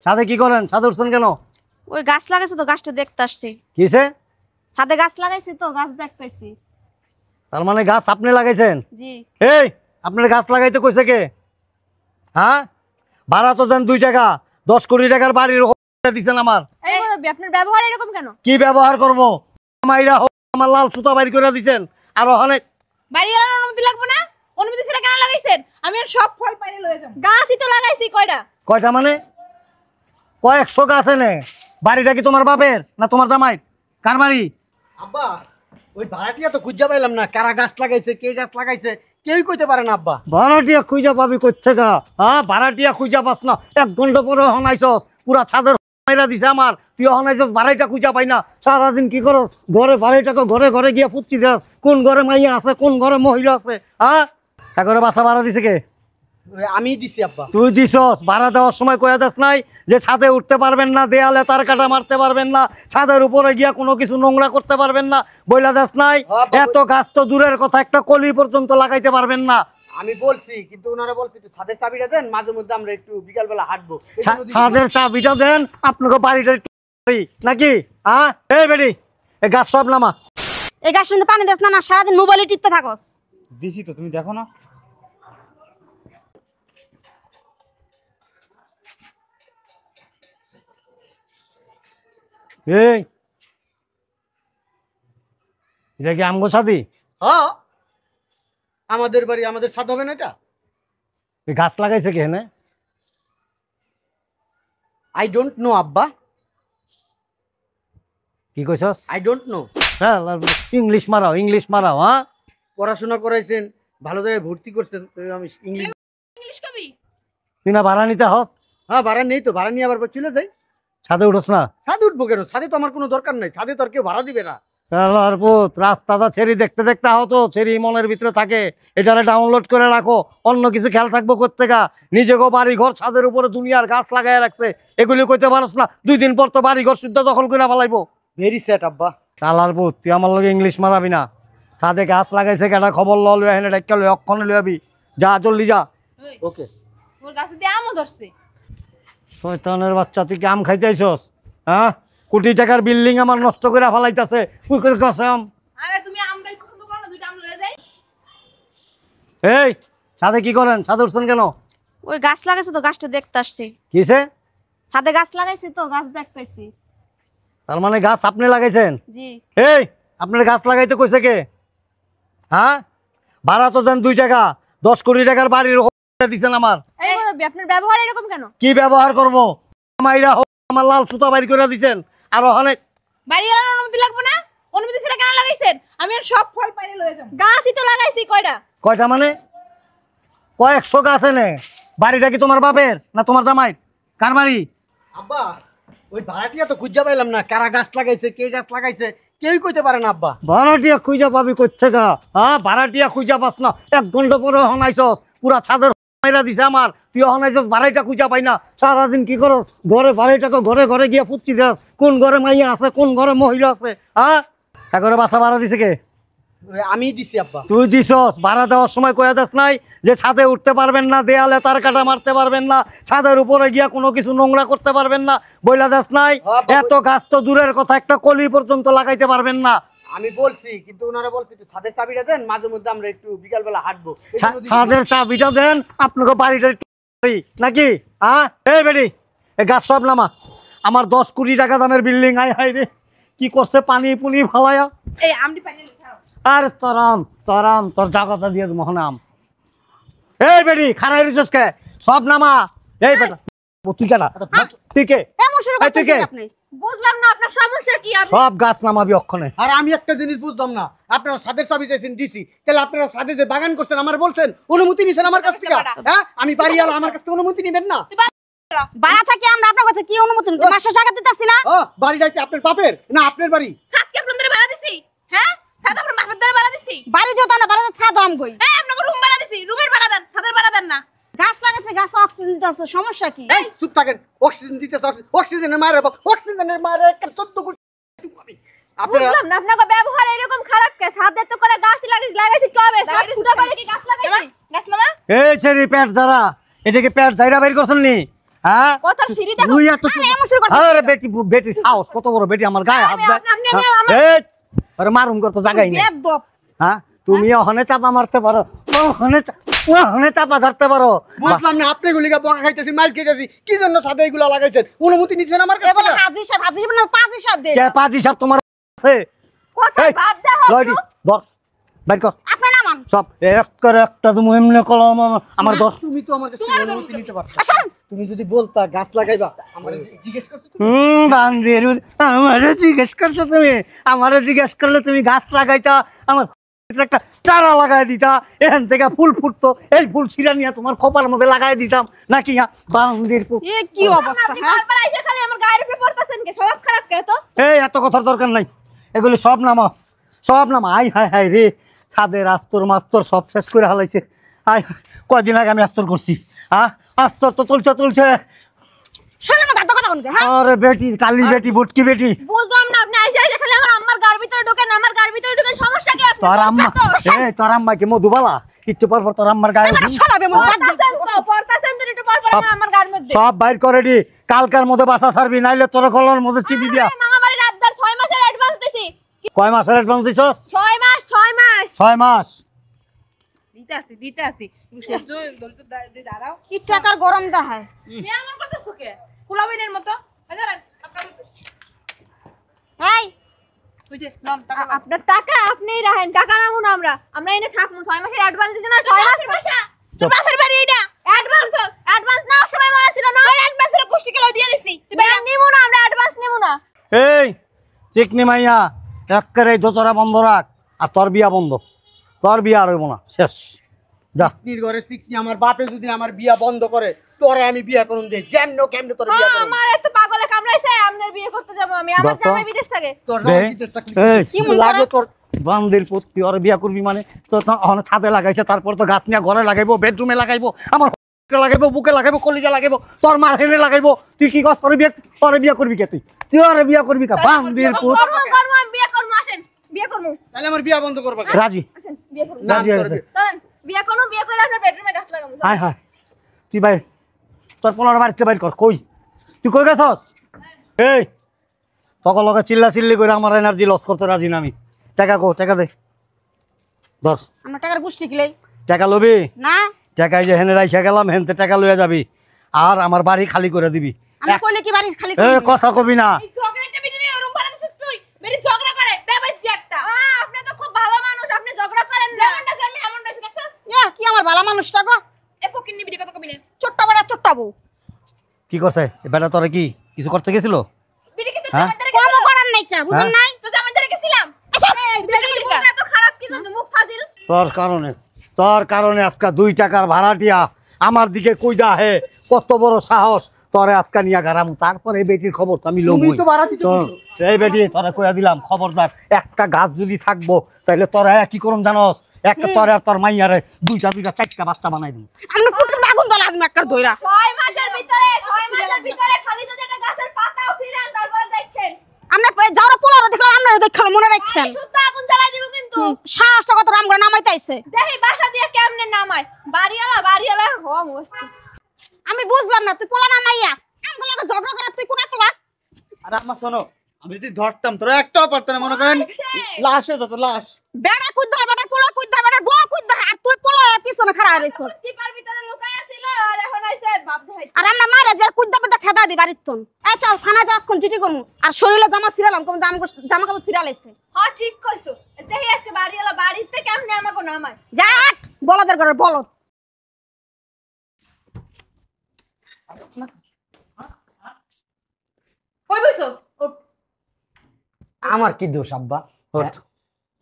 ছাদে কি করেন? ছাদে উঠছেন কেন? ওই গাছ লাগাইছে তো, গাছটা দেখতে আসছি। কিসে? ছাদে গাছ লাগাইছি তো, গাছ দেখতেছি। তার মানে গাছ আপনি লাগাইছেন? জি। এই আপনার গাছ লাগাইতে কইছে কে? হ্যাঁ, ভাড়া তো দেন 2 টাকা, 10 কোটি টাকার বাড়ির দিচ্ছেন আমার। এই মুরব্বি, আপনার ব্যবহার এরকম কেন? কি ব্যবহার করব? মাইরা আমার লাল সুতা বাইর করে দিচ্ছেন। আর অনেক বাড়ি এলার অনুমতি লাগবে না? অনুমতি ছাড়া কেন লাগাইছেন? আমি আর সব ফল পাইরে লয়ে যাব। গাছই তো লাগাইছি। কয়টা? কয়টা মানে? কয়েকশো গাছ এনে। বাড়িটা কি তোমার বাপের না তোমার জামাই? কার বাড়ি? আব্বা ওই ভাড়াটিয়া তো খুঁজা পাইলাম না, কারা গাছ লাগাইছে, কে গাছ লাগাইছে কেউই কইতে পারে না আব্বা। ভাড়াটিয়া খুঁজা পাবি কোত্থেকা? হ্যাঁ, ভাড়াটিয়া খুঁজা পাস না? 1 ঘন্টা পরে হনাইছস, পুরা ছাদের মাইরা দিছে আমার। তুই হনাইছস, ভাড়াইটা খুঁজা পাই না। সারাদিন কি করস? ঘরে ভাড়াইটাকে ঘরে ঘরে গিয়া ফুচ্ছি দেস, কোন ঘরে মাইয়া আছে, কোন ঘরে মহিলা আছে। হ্যাঁ, একরে বাসা ভাড়া দিছে কে? আমি দিছি আব্বা। তুই দিছস? ভাড়া দেওয়ার সময় কয়া দেস নাই যে ছাদে উঠতে পারবেন না, দেয়ালে তার কাটা মারতে পারবেন না, ছাদের উপরে গিয়া কোনো কিছু নোংরা করতে পারবেন না, বইলা দেস নাই? এত গাছ তো দূরের কথা, একটা কলি পর্যন্ত লাগাইতে পারবেন না। আমি বলছি, কিন্তু ওনারা বলছে একটু ছাদের চাবিটা দেন, মাঝে মধ্যে আমরা একটু বিকালবেলা হাঁটবো। ছাদের চাবিটা দেন, আপনাকে বাড়িটা নাকি? হ্যাঁ, এই বেডি, এই গাছ সব নামা। এই গাছ শুনতে পানি দেস না, না সারাদিন মোবাইলে টিপতে থাকস। দিছি তো, তুমি দেখো না। এই এটা কি আমগো ছাদি? হ্যাঁ, আমাদের বাড়ি, আমাদের ছাদ হবে না এটা? এই গাছ লাগাইছে কে এখানে? আই ডোন্ট নো আব্বা। কি কইছস? I don't know. হ্যাঁ, ইংলিশ মারাও, ইংলিশ মারাও। হ্যাঁ, পড়াশোনা করাইছেন, ভালো জায়গায় ভর্তি করছেন, তো আমি ইংলিশ। ইংলিশ কবি? তুই না ভাড়া নিতে হস? হ্যাঁ, ভাড়া নেই তো, ভাড়া নিয়ে আবার চলে যাই। ছাদে উঠোস না? ছাদে উঠবো কেন? ছাদে তো আমার কোনো দরকার নাই, ছাদে তো আর কেউ ভাড়া দিবে না। শালার পুত, রাস্তাটা ছেড়ি দেখতে দেখতে আহত, ছেড়ি মনের ভিতরে থাকে। এটারে ডাউনলোড করে রাখো, অন্য কিছু খেয়াল থাকবো কোত্থেকা? নিজেকেও বাড়ি ঘর, ছাদের উপরে দুনিয়ার গাছ লাগাই রাখছে, এগুলি কইতে পারস না? 2 দিন পর তো বাড়ি ঘর শুদ্ধ দখল করে ফেলাইবো। ভেরি স্যাড আব্বা। শালার পুত, তুই আমার লগে ইংলিশ মারাবি না। ছাদে গাছ লাগাইছে কেটা খবর লয়, এখানে ডাক্কা লয়, অক্ষণে লয়াবি। যা, জলদি যা। ওকে। ওর গাছে দিয়ে আমও ধরছে। শয়তানের বাচ্চা, তুই কি আম খাইতে আইছস? হ্যাঁ, কোটি টাকার বিল্ডিং আমার নষ্ট করে ফেলাইতাছে। তুই কই গাছে আম? আরে তুমি আমরাই পছন্দ করো না, দুইটা আম লয়ে যাই। এই ছাদে কি করেন? ছাদে উঠছেন কেন? ওই গাছ লাগাইছে তো, গাছটা দেখতে আসছি। কিসে? ছাদে গাছ লাগাইছি তো, গাছ দেখতেছি। তার মানে গাছ আপনি লাগাইছেন? জি। এই আপনার গাছ লাগাইতে কইছে কে? হ্যাঁ, ভাড়া তো দেন 2 টাকা, 10 কোটি টাকার বাড়ির দিচ্ছেন আমার। এই মুরব্বি, আপনার ব্যবহার এরকম কেন? কি ব্যবহার করব? মাইরা আমার লাল সুতা বাইর করে দিচ্ছেন। আর অনেক বাড়ি এলার অনুমতি লাগবে না? অনুমতি ছাড়া কেন লাগাইছেন? আমি আর সব ফল পাইরে লয়ে যাব। গাছই তো লাগাইছি। কয়টা? কয়টা মানে? কয়েকশো গাছ এনে। বাড়িটা কি তোমার বাপের না তোমার জামাই? কার বাড়ি? আব্বা ওই ভাড়াটিয়া তো খুঁজা পাইলাম না, কারা গাছ লাগাইছে, কে গাছ লাগাইছে কেউই কইতে পারে না আব্বা। ভাড়াটিয়া খুঁজা পাবি কোত্থেকা? হ্যাঁ, ভাড়াটিয়া খুঁজা পাস না? 1 ঘন্টা পরে হনাইছস, পুরা ছাদের মাইরা দিছে আমার। তুই হনাইছস, ভাড়াইটা খুঁজা পাই না। সারাদিন কি করস? ঘরে ভাড়াইটাকে ঘরে ঘরে গিয়া ফুচ্ছি দেস, কোন ঘরে মাইয়া আছে, কোন ঘরে মহিলা আছে। হ্যাঁ, একরে বাসা ভাড়া দিছে কে? আমি দিছি আব্বা। তুই দিছস? ভাড়া দেওয়ার সময় কয়া দেস নাই যে ছাদে উঠতে পারবেন না, দেয়ালে তার কাটা মারতে পারবেন না, ছাদের উপরে গিয়া কোনো কিছু নোংরা করতে পারবেন না, বইলা দেস নাই? এত গাছ তো দূরের কথা, একটা কলি পর্যন্ত লাগাইতে পারবেন না। আমি বলছি, কিন্তু ওনারা বলছে একটু ছাদের চাবিটা দেন, মাঝে মধ্যে আমরা একটু বিকালবেলা হাঁটবো। ছাদের চাবিটা দেন, আপনাকে বাড়িটা নাকি? হ্যাঁ, এই বেডি, এই গাছ সব নামা। আমার 10 কোটি টাকা দামের বিল্ডিং, আয় হাই রে, কি করছে পানি পুনি ফালায়া। এই আমটি পাইরে খাও। আরে তরাম তোর জায়গাটা দিয়ে দেবো নাম। এই বেডি, খারাই রিসোর্স কে? সব নামা। এই বেটা, তুই কেনা তুই কে? এমন শুরু করছেন কি আপনি? বুঝলাম না আপনার সমস্যা কি। আপনি সব গাছ নামাবি অক্ষণে। আর আমি একটা জিনিস বুঝলাম না, আপনারা ছাদের চাবি চাইছেন, দিছি, তাহলে আপনারা ছাদে যে বাগান করছেন আমার বলছেন, অনুমতি নিছেন আমার কাছ থেকে? হ্যাঁ, আমি বাড়ি আলো, আমার কাছ থেকে অনুমতি নিবেন না? বাড়া থাকি আমরা আপনার কথা কি অনুমতি নিতে? মাসে টাকা দিতেছি না? বাড়িটা কি আপনার বাপের না আপনার বাড়ি? ছাদ কি আপনাদের ভাড়া দিছি? হ্যাঁ, ছাদ আপনার বাপের দ্বারা ভাড়া দিছি। বাড়ি যত না ভাড়া, ছাদ আম কই? এই আপনাকে রুম ভাড়া দিছি, রুমের ভাড়া দেন, ছাদের ভাড়া দেন না। গাছ লাগাইছে, গাছ অক্সিজেন দিতেছে, সমস্যা কি? এই চুপ থাকেন। অক্সিজেন দিতেছ, অক্সিজেনের মায়ের বাবা, অক্সিজেনের মায়ের একটা 14 কোটি। আপনারা বুঝলাম না আপনার ব্যবহার এরকম খারাপ কে? ছাদে তো করে গাছ লাগাইছি টবে, ছাদ ফুটা করে কি গাছ লাগাইছি? গাছ না? এই ছেড়ি পেট যারা, এটাকে পেট যাইরা বের করছেন নি? হ্যাঁ কথার সিঁড়ি দেখো। তুই এত আরে এমন শুরু করছিস আরে বেটি বেটি সাহস কত বড় বেটি আমার গায়ে হাত দেয় এই আরে মারুম কর তো জায়গায় নেই বেয়াদব। হ্যাঁ তুমি ওখানে চাপা মারতে পারো ওখানে চাপা ধরতে পারো বুঝলাম না, আপনি গুলিকা বকা খাইতেছি, মাইর খেতেছি, কি জন্য সাদে এগুলা লাগাইছেন? অনুমতি নিছেন আমার কাছে? এবারে হাজি সাহেব না পাজি সাহেব দে। কে পাজি সব তোমার আছে কথা এই, ভাব দে লয়ডি ধর বাইর কর আপনি নামান। সব এক করে একটা তুমি এমনি কলম আমার ধর তুমি তো আমার কাছে অনুমতি নিতে পারতা। আসেন। তুমি যদি বলতা গাছ লাগাইবা, আমার জিজ্ঞেস করছো তুমি? বান্দির আমারে জিজ্ঞেস করছো তুমি আমারে জিজ্ঞেস করলে তুমি গাছ লাগাইতা আমার একটা চারা লাগাই দিতা এখান থেকে ফুল ফুটতো এই ফুল ছিঁড়া নিয়ে তোমার খোপার মধ্যে লাগাই দিতাম নাকি বান্দির এ কি অবস্থা হ্যাঁ? বারবার এসে খালি আমার গায়ের উপরে পড়তাছেন কে? স্বভাব খারাপ কে তো? এই এত কথার দরকার নাই এগুলি সব নামা আই হাই হাই রে ছাদের আস্তর মাস্তর সব শেষ করে হালাইছে আই কয়দিন আগে আমি আস্তর করছি আস্তর তো তুলছে শালা না দাঁত কথা কোন কে হ্যাঁ? আরে বেটি কালি বেটি বুটকি বেটি বুঝলাম না আপনি এসে খালি আমার আম্মার গায়ের ভিতরে ঢোকেন, আমার গায়ের ভিতরে ঢোকেন, সমস্যা কি আপনার? তোর আম্মা তোর আম্মা কি মধুবালা একটু পর পর তোর আম্মার গায়ে উঠি। শালা বেমন পড়তাছেন তো একটু পর পর আমার গায়ের মধ্যে। সব বাইর করে দি কালকার মধ্যে বাসা ছাড়বি নাইলে তোর কলর মধ্যে চিপি দিয়া আরে মামা বাড়ির আবদার 6 মাসের অ্যাডভান্স দিছি। কয় মাসের অ্যাডভান্স দিছ 6 মাস 6 মাস 6 মাস দিতে আসি তুমি সহ্য ধৈর্য দাঁড়াও। কি টাকার গরম দা হয় মেয়ে আমার কথা সুখে কুলাবিনের মতো হাজারান আপনাকে এই ওই যে নাম টাকা আপনার টাকা আপনিই রাখেন, টাকা নামুন আমরা এনে থাকমু। 6 মাসের অ্যাডভান্স দিছেন না? 6 মাস পয়সা তোর বাপের বাড়ি এইটা অ্যাডভান্স নাও সময় মনে ছিল না? অ্যাডভান্সের গোষ্ঠী কেলাও দিয়ে দিছি তুমি নিমু না, আমরা অ্যাডভান্স নিমু না। এই চিকনি মাইয়া এক্কেরে দোতরা বন্ধ রাখ আর তোর বিয়া বন্ধ তোর বিয়া আর হইব না শেষ যা চিকনির ঘরে চিকনি আমার বাপে যদি আমার বিয়া বন্ধ করে, তোরে আমি বিয়া করুন দে, যেমন কেমনে তোর বিয়া করুন। আমার এত পাগলে কামড়াইছে, আপনার বিয়ে করতে যাব আমি। আমার দেখো। জামাই বিদেশ থাকে। তোর দে। জামাই বিদেশ চাকরি এই, কি লাগে তোর? বান্দির পুত্তি ওর বিয়া করবি মানে তো ওখানে ছাদে লাগাইছে তারপর তো গাছ নিয়ে ঘরে লাগাইবো বেডরুমে লাগাইবো আমার লাগাইবো বুকে লাগাইবো কলিজা লাগাইবো তোর মার হেনে লাগাইবো তুই কি কর তোর বিয়া করবি কে তুই ওরে বিয়া করবি কা বান্দির পুত করবো আমি বিয়ে করবো, আসেন বিয়ে করবো। তাহলে আমার বিয়া বন্ধ করবা কেন? রাজি আসেন বিয়ে করবো। রাজি হয়েছে চলেন বিয়ে করবো, বিয়ে করে আপনার বেডরুমে গাছ লাগাবো। হায় হায় তুই ভাই তোর পোলার বাড়িতে বাইর কর কই তুই কই গেছস এই তখন লগে চিল্লা চিল্লি করে আমার এনার্জি লস করতে রাজি না আমি টাকা টাকা দে ধর আমার টাকার গুষ্টি কিলাই টাকা লবি না, টাকা যে হেনে রাইখা গেলাম হেনতে টাকা লইয়া যাবি আর আমার বাড়ি খালি করে দিবি আমি কইলে কি বাড়ি খালি এ করবো? কথা কবি না এই ঝগড়াটা বিনে রুম ভাড়া দিছিস তুই মেরি ঝগড়া করে বেবাই জ্যাটটা আপনি তো খুব ভালো মানুষ, আপনি ঝগড়া করেন না। যেমনটা জন্মে এমনটা হইছে দেখছস কি আমার ভালো মানুষটা গো, এ ফকির নিবি কত কবি না ছোট্ট বড় ছোট্ট বউ। কি করছে এ বেটা তোরে কি কিছু করতে গেছিল বিড়ি কি তোর হ্যাঁ? জামাইদারে কম করার নাই কা বুঝেন হ্যাঁ? নাই? তো জামাইদারে গেছিলাম আচ্ছা এই বেডরুমে বউ এত খারাপ কি জন্য? মুখ ফাজিল। তোর কারণে আজকে 2 টাকার ভাড়াটিয়া আমার দিকে কইদা হে কত বড় সাহস তোরে আজকে নিয়া গারাম তারপর এই বেটির খবর তো আমি তুমি লমই তো ভাড়া দিতে বলছো। এই বেটি তোরে কইয়া দিলাম খবরদার একটা গাছ যদি থাকবো তাহলে তোরা কি করুম জানোস একটা তোরে আর তোর মাইয়ারে 2টা 4টা বাচ্চা বানাই দিই আমরা পুরো আগুন দলা আদমি একবার ধইরা 6 মাসের ভিতরে খালি যদি একটা গাছের পাতাও ছিঁড়েন তারপরে দেখেন আমরা যারা পোলারে দেখলাম আপনারা দেখলাম মনে রাখেন শুদ্ধ আগুন জ্বালাই দিব কিন্তু সাহসটা কত রাম করে নামাইতে আইছে দেখি বাসা দিয়ে কেমনে নামায় বাড়িওয়ালা হো মস্তি আমি বুঝলাম না তুই পোলা নামাইয়া আমগুলো তো ঝগড়া করে তুই কোনা পোলা আরে আম্মা শোনো, আমি যদি ধরতাম তোরা একটাও পারত না, মনে করেন লাশ হয়ে যেত লাশ। বেড়া কুদ্দা বেড়া পোলা কুদ্দা বেড়া বউ কুদ্দা আর তুই পোলা পিছনে খাড়া রইছ টিপার ভিতরে লুকাই আছিল আর এখন আইছে বাপ দেখাই আর আমরা মারা যার কুদ্দা পদা খেদা দি বাড়ির তন এই চল থানা যা এখন চিঠি করমু আর শরীরে জামা ছিড়ালাম কোন জামা কাপড় ছিড়ালাইছে হ্যাঁ ঠিক কইছো দেখি আজকে বাড়িওয়ালা বাড়িতে কেমনে আমাকে নামায় যা বলদের ঘরে বলদ কই বইছস আমার কি দোষ আব্বা? ওঠ।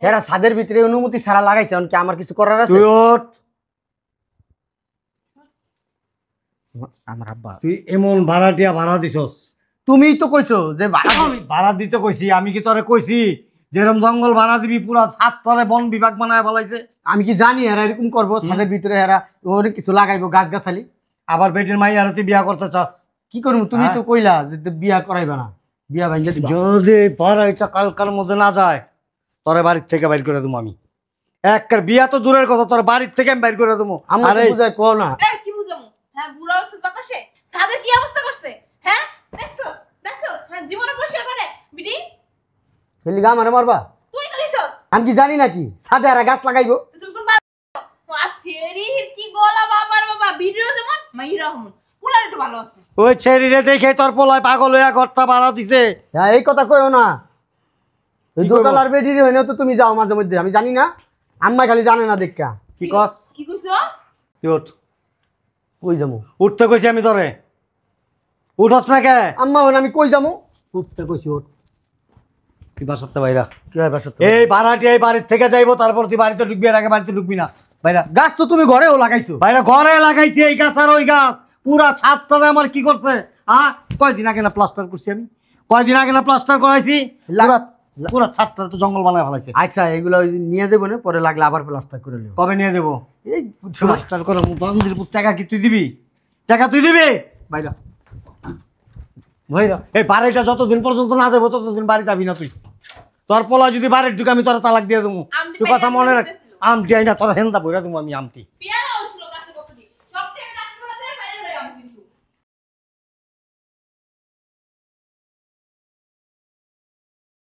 এরা ছাদের ভিতরে অনুমতি ছাড়া লাগাইছে, কি আমার কিছু করার আছে? তুই ওঠ আমার আব্বা, তুই এমন ভাড়াটিয়া ভাড়া দিছস তুমিই তো কইছো যে ভাড়া আমি ভাড়া দিতে কইছি আমি কি তোরে কইছি যেরকম জঙ্গল ভাড়া দিবি পুরা ছাদ তলে বন বিভাগ বানায় ফেলাইছে আমি কি জানি এরা এরকম করবো ছাদের ভিতরে, এরা ওর কিছু লাগাইবো গাছ গাছালি। আবার বেটির মাইয়ারে তুই বিয়া করতে চাস কি করবো? তুমি তো কইলা যে বিয়া করাইবা না, বিয়া ভাঙ্গে দিবা। যদি ভাড়াইটা কালকার মধ্যে না যায় তোরে বাড়ির থেকে বাইর করে দেবো আমি একটা বিয়া তো দূরের কথা তোর বাড়ির থেকে আমি বাইর করে দেবো আমরা আরে তো বুঝাই কও না। এই কি বুঝামু হ্যাঁ বুড়া ওষুধ বাতাসে ছাদের কি অবস্থা করছে হ্যাঁ দেখছো দেখছো হ্যাঁ জীবনে পরিষ্কার করে বিডি খেলি গা মারে মারবা তুই তো দিছো আমি কি জানি নাকি ছাদে আর গাছ লাগাইবো তুমি কোন আর সেরি কি গলা বাবার বাবা ভিডিও যেমন মাইরা হমন পোলার একটু ভালো আছে ওই ছেড়িরে দেখে তোর পোলায় পাগল হইয়া ঘরটা ভাড়া দিছে। হ্যাঁ এই কথা কইও না ওই কি করবো? দোতলার বেডির হইনা তো তুমি যাও মাঝে মধ্যে আমি জানি না আম্মা খালি জানে না দেখা কি কস কি কইছো তুই ওঠ। কই যামু উঠতে কইছি আমি তোরে, উঠস না কে? আম্মা বলে আমি কই যামু উঠতে কইছি ওঠ। তুই বাসাতে বাইরা, কি হয় বাসা এই ভাড়াটি এই বাড়ির থেকে যাইবো, তারপর তুই বাড়িতে ঢুকবি, এর আগে বাড়িতে ঢুকবি না। বাইরা গাছ তো তুমি ঘরেও লাগাইছো বাইরা, ঘরে লাগাইছি এই গাছ আর ওই গাছ, পুরা ছাদটা আমার কি করছে। হ্যাঁ কয়দিন আগে না প্লাস্টার করছি আমি, কয়দিন আগে না প্লাস্টার করাইছি, পুরা পুরা ছাদটা তো জঙ্গল বানায় ফেলাইছে। আচ্ছা এগুলো ওই নিয়ে যাবো না পরে লাগলে আবার প্লাস্টার করে নিও কবে নিয়ে যাবো? এই প্লাস্টার করে বন্ধের টাকা কি তুই দিবি? টাকা তুই দিবি? বাইরা ভাইরা, এই বাড়িটা যতদিন পর্যন্ত না যাবো ততদিন বাড়ি যাবি না তুই। তোর পোলা যদি বাড়ির ঢুকে আমি তোর তালাক দিয়ে দেবো। আমটি তুই কথা পাইয়া মনে রাখ, দিতেছিল। আমটি আই না তোর হেন্দা বইরা দেবো আমি আমটি। পিয়া